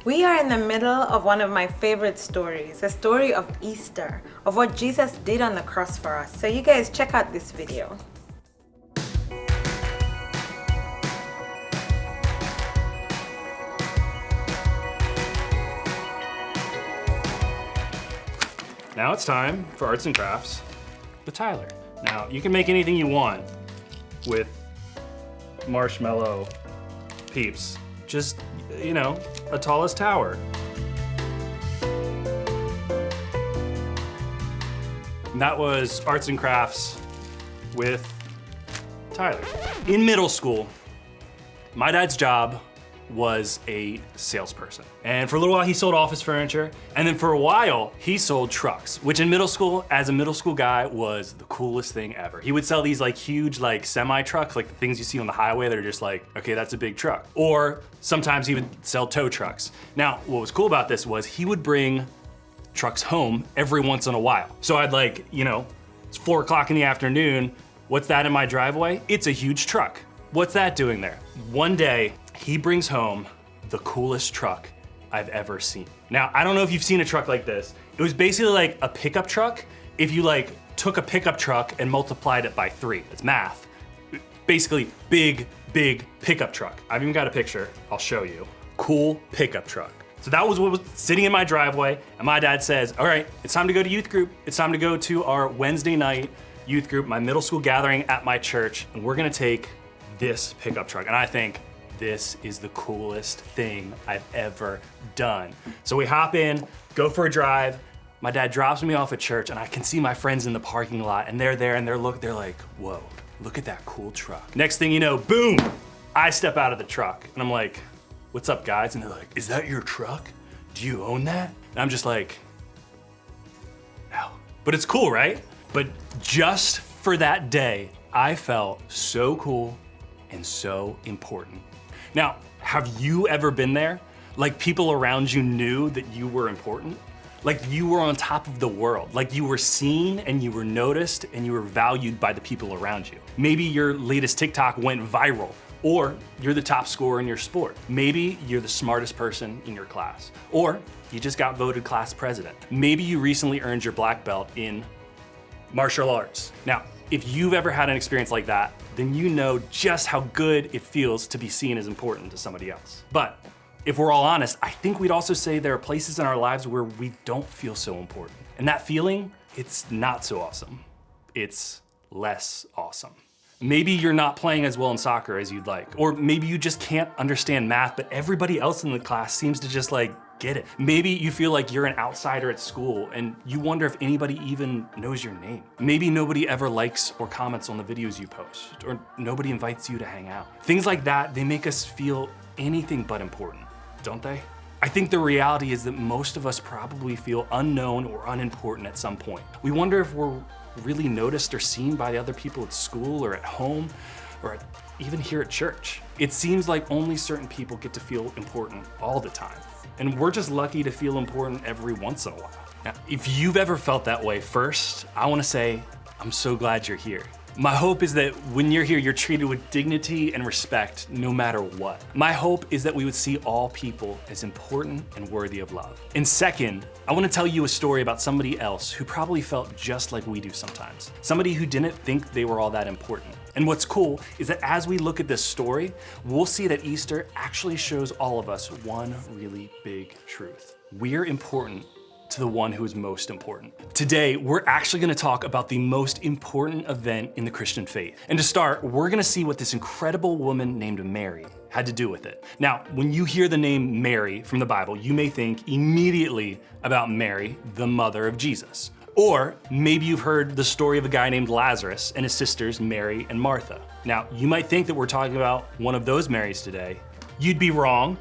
We are in the middle of one of my favorite stories, a story of Easter, of what Jesus did on the cross for us. So you guys check out this video. Now it's time for arts and crafts with Tyler. Now you can make anything you want with marshmallow peeps. Just, you know, a tallest tower. And that was arts and crafts with Tyler. In middle school, my dad's job was a salesperson. And for a little while he sold office furniture, and then for a while he sold trucks, which in middle school, as a middle school guy, was the coolest thing ever. He would sell these like huge like semi trucks, like the things you see on the highway that are just like, okay, that's a big truck. Or sometimes he would sell tow trucks. Now, what was cool about this was he would bring trucks home every once in a while. So I'd like, you know, it's 4 o'clock in the afternoon, what's that in my driveway? It's a huge truck. What's that doing there? One day, he brings home the coolest truck I've ever seen. Now, I don't know if you've seen a truck like this. It was basically like a pickup truck if you like took a pickup truck and multiplied it by 3. It's math. Basically, big pickup truck. I've even got a picture, I'll show you. Cool pickup truck. So that was what was sitting in my driveway, and my dad says, all right, it's time to go to youth group. It's time to go to our Wednesday night youth group, my middle school gathering at my church, and we're gonna take this pickup truck. And I think, this is the coolest thing I've ever done. So we hop in, go for a drive. My dad drops me off at church, and I can see my friends in the parking lot, and they're there, and they're like, whoa, look at that cool truck. Next thing you know, boom, I step out of the truck, and I'm like, what's up, guys? And they're like, is that your truck? Do you own that? And I'm just like, no. But it's cool, right? But just for that day, I felt so cool and so important. Now, have you ever been there? Like people around you knew that you were important? Like you were on top of the world, like you were seen and you were noticed and you were valued by the people around you. Maybe your latest TikTok went viral, or you're the top scorer in your sport. Maybe you're the smartest person in your class, or you just got voted class president. Maybe you recently earned your black belt in martial arts. Now, if you've ever had an experience like that, then you know just how good it feels to be seen as important to somebody else. But if we're all honest, I think we'd also say there are places in our lives where we don't feel so important. And that feeling, it's not so awesome. It's less awesome. Maybe you're not playing as well in soccer as you'd like, or maybe you just can't understand math, but everybody else in the class seems to just like get it. Maybe you feel like you're an outsider at school and you wonder if anybody even knows your name. Maybe nobody ever likes or comments on the videos you post, or nobody invites you to hang out. Things like that, they make us feel anything but important, don't they? I think the reality is that most of us probably feel unknown or unimportant at some point. We wonder if we're really noticed or seen by the other people at school or at home or even here at church. It seems like only certain people get to feel important all the time. And we're just lucky to feel important every once in a while. Now, if you've ever felt that way, first, I wanna say, I'm so glad you're here. My hope is that when you're here, you're treated with dignity and respect no matter what. My hope is that we would see all people as important and worthy of love. And second, I wanna tell you a story about somebody else who probably felt just like we do sometimes. Somebody who didn't think they were all that important. And what's cool is that as we look at this story, we'll see that Easter actually shows all of us one really big truth. We're important to the one who is most important. Today, we're actually gonna talk about the most important event in the Christian faith. And to start, we're gonna see what this incredible woman named Mary had to do with it. Now, when you hear the name Mary from the Bible, you may think immediately about Mary, the mother of Jesus. Or maybe you've heard the story of a guy named Lazarus and his sisters, Mary and Martha. Now, you might think that we're talking about one of those Marys today. You'd be wrong.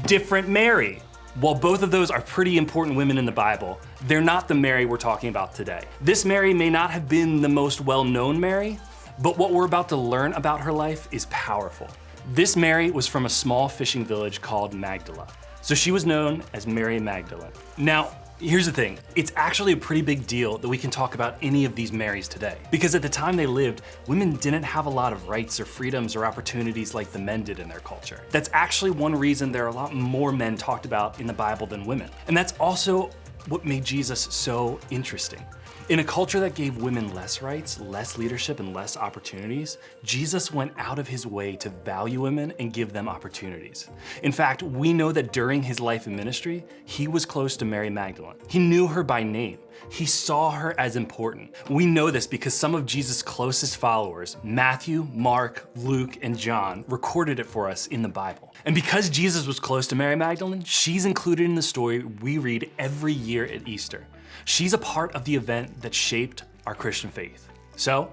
Different Mary. While both of those are pretty important women in the Bible, they're not the Mary we're talking about today. This Mary may not have been the most well-known Mary, but what we're about to learn about her life is powerful. This Mary was from a small fishing village called Magdala. So she was known as Mary Magdalene. Now, Here's the thing, it's actually a pretty big deal that we can talk about any of these Marys today. Because at the time they lived, women didn't have a lot of rights or freedoms or opportunities like the men did in their culture. That's actually one reason there are a lot more men talked about in the Bible than women. And that's also what made Jesus so interesting. In a culture that gave women less rights, less leadership, and less opportunities, Jesus went out of his way to value women and give them opportunities. In fact, we know that during his life and ministry, he was close to Mary Magdalene. He knew her by name. He saw her as important. We know this because some of Jesus' closest followers, Matthew, Mark, Luke, and John, recorded it for us in the Bible. And because Jesus was close to Mary Magdalene, she's included in the story we read every year at Easter. She's a part of the event that shaped our Christian faith. So,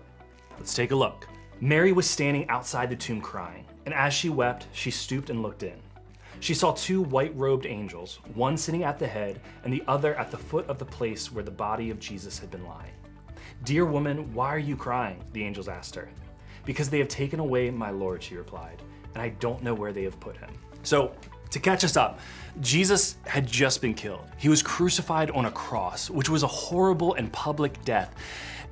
let's take a look. Mary was standing outside the tomb crying, and as she wept, she stooped and looked in. She saw two white-robed angels, one sitting at the head and the other at the foot of the place where the body of Jesus had been lying. "Dear woman, why are you crying?" the angels asked her. "Because they have taken away my Lord," she replied, "and I don't know where they have put him." So, to catch us up, Jesus had just been killed. He was crucified on a cross, which was a horrible and public death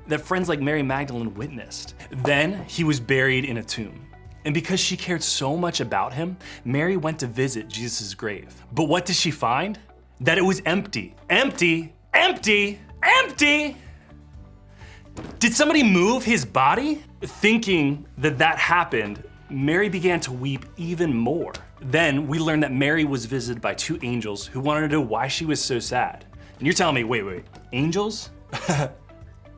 that friends like Mary Magdalene witnessed. Then he was buried in a tomb. And because she cared so much about him, Mary went to visit Jesus' grave. But what did she find? That it was empty. Empty, empty, empty. Did somebody move his body? Thinking that that happened, Mary began to weep even more. Then we learned that Mary was visited by two angels who wanted to know why she was so sad. And you're telling me, wait, angels?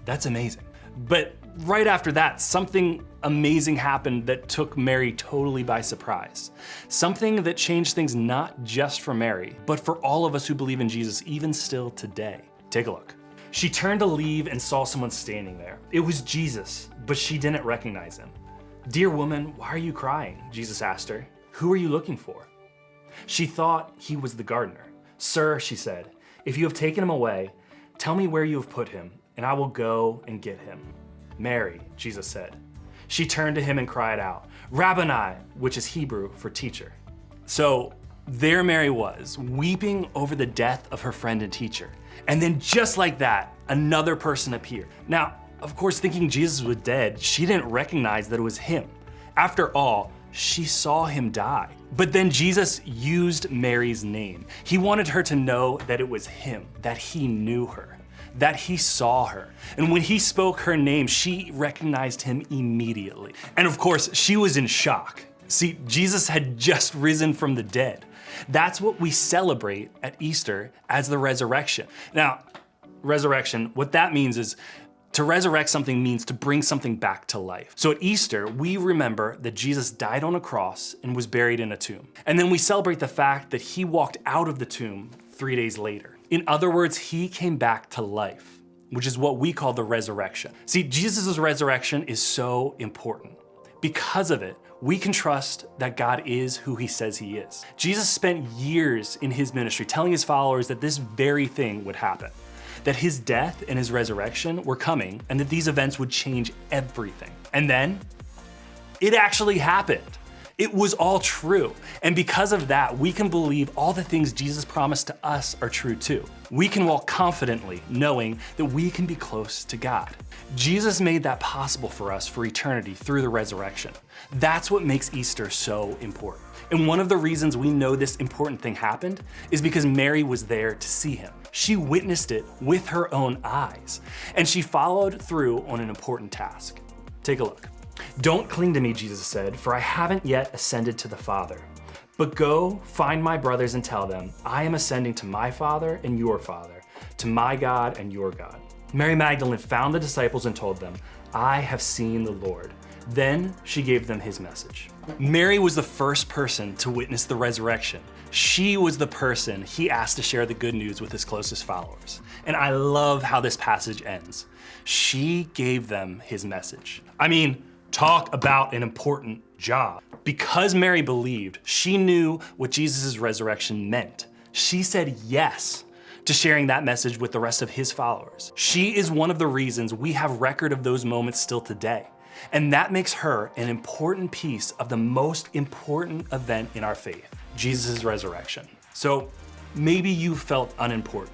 That's amazing. But right after that, something amazing happened that took Mary totally by surprise. Something that changed things not just for Mary, but for all of us who believe in Jesus, even still today. Take a look. She turned to leave and saw someone standing there. It was Jesus, but she didn't recognize him. "Dear woman, why are you crying?" Jesus asked her. "Who are you looking for?" She thought he was the gardener. "Sir," she said, "if you have taken him away, tell me where you have put him, and I will go and get him." "Mary," Jesus said. She turned to him and cried out, "Rabboni," which is Hebrew for teacher. So there Mary was, weeping over the death of her friend and teacher. And then just like that, another person appeared. Now, of course, thinking Jesus was dead, she didn't recognize that it was him. After all, she saw him die. But then Jesus used Mary's name. He wanted her to know that it was him, that he knew her, that he saw her. And when he spoke her name, she recognized him immediately. And of course, she was in shock. See, Jesus had just risen from the dead. That's what we celebrate at Easter as the resurrection. Now, resurrection, what that means is to resurrect something means to bring something back to life. So at Easter, we remember that Jesus died on a cross and was buried in a tomb. And then we celebrate the fact that he walked out of the tomb 3 days later. In other words, he came back to life, which is what we call the resurrection. See, Jesus' resurrection is so important. Because of it, we can trust that God is who he says he is. Jesus spent years in his ministry telling his followers that this very thing would happen, that his death and his resurrection were coming, and that these events would change everything. And then it actually happened. It was all true. And because of that, we can believe all the things Jesus promised to us are true too. We can walk confidently knowing that we can be close to God. Jesus made that possible for us for eternity through the resurrection. That's what makes Easter so important. And one of the reasons we know this important thing happened is because Mary was there to see him. She witnessed it with her own eyes, and she followed through on an important task. Take a look. "Don't cling to me," Jesus said, "for I haven't yet ascended to the Father. But go, find my brothers and tell them, I am ascending to my Father and your Father, to my God and your God." Mary Magdalene found the disciples and told them, "I have seen the Lord." Then she gave them his message. Mary was the first person to witness the resurrection. She was the person he asked to share the good news with his closest followers. And I love how this passage ends. She gave them his message. I mean, talk about an important job. Because Mary believed, she knew what Jesus' resurrection meant. She said yes to sharing that message with the rest of his followers. She is one of the reasons we have record of those moments still today. And that makes her an important piece of the most important event in our faith, Jesus' resurrection. So maybe you felt unimportant.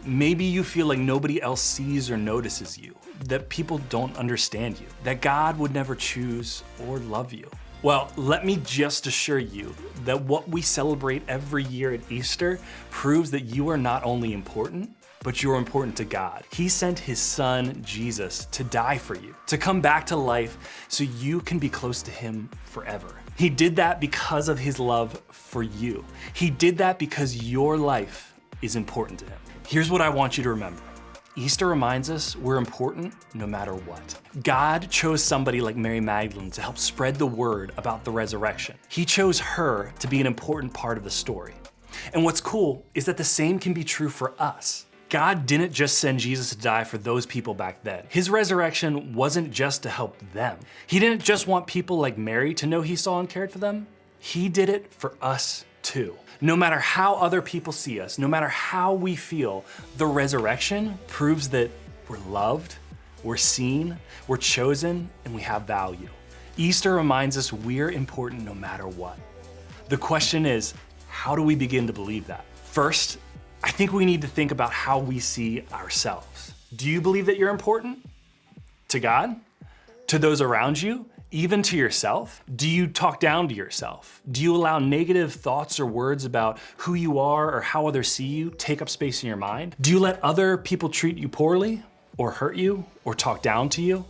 Maybe you feel like nobody else sees or notices you, that people don't understand you, that God would never choose or love you. Well, let me just assure you that what we celebrate every year at Easter proves that you are not only important, but you're important to God. He sent his son, Jesus, to die for you, to come back to life so you can be close to him forever. He did that because of his love for you. He did that because your life is important to him. Here's what I want you to remember. Easter reminds us we're important no matter what. God chose somebody like Mary Magdalene to help spread the word about the resurrection. He chose her to be an important part of the story. And what's cool is that the same can be true for us. God didn't just send Jesus to die for those people back then. His resurrection wasn't just to help them. He didn't just want people like Mary to know he saw and cared for them. He did it for us too. No matter how other people see us, no matter how we feel, the resurrection proves that we're loved, we're seen, we're chosen, and we have value. Easter reminds us we're important no matter what. The question is, how do we begin to believe that? First, I think we need to think about how we see ourselves. Do you believe that you're important? To God? To those around you? Even to yourself? Do you talk down to yourself? Do you allow negative thoughts or words about who you are or how others see you take up space in your mind? Do you let other people treat you poorly or hurt you or talk down to you?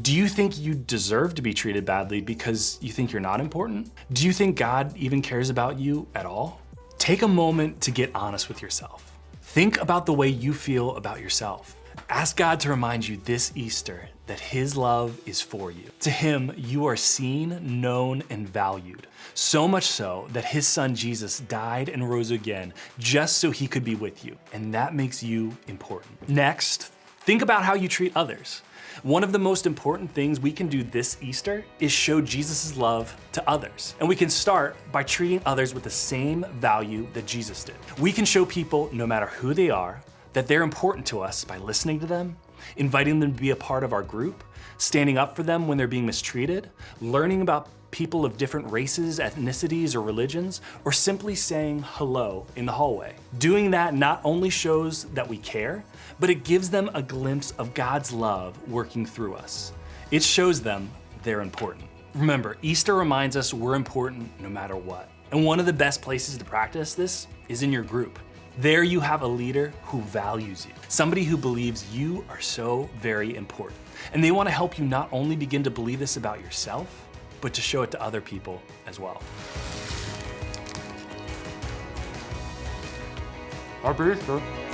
Do you think you deserve to be treated badly because you think you're not important? Do you think God even cares about you at all? Take a moment to get honest with yourself. Think about the way you feel about yourself. Ask God to remind you this Easter that his love is for you. To him, you are seen, known, and valued. So much so that his son Jesus died and rose again just so he could be with you. And that makes you important. Next, think about how you treat others. One of the most important things we can do this Easter is show Jesus' love to others. And we can start by treating others with the same value that Jesus did. We can show people, no matter who they are, that they're important to us by listening to them, inviting them to be a part of our group, standing up for them when they're being mistreated, learning about people of different races, ethnicities, or religions, or simply saying hello in the hallway. Doing that not only shows that we care, but it gives them a glimpse of God's love working through us. It shows them they're important. Remember, Easter reminds us we're important no matter what. And one of the best places to practice this is in your group. There you have a leader who values you, somebody who believes you are so very important. And they want to help you not only begin to believe this about yourself, but to show it to other people as well. Happy Easter.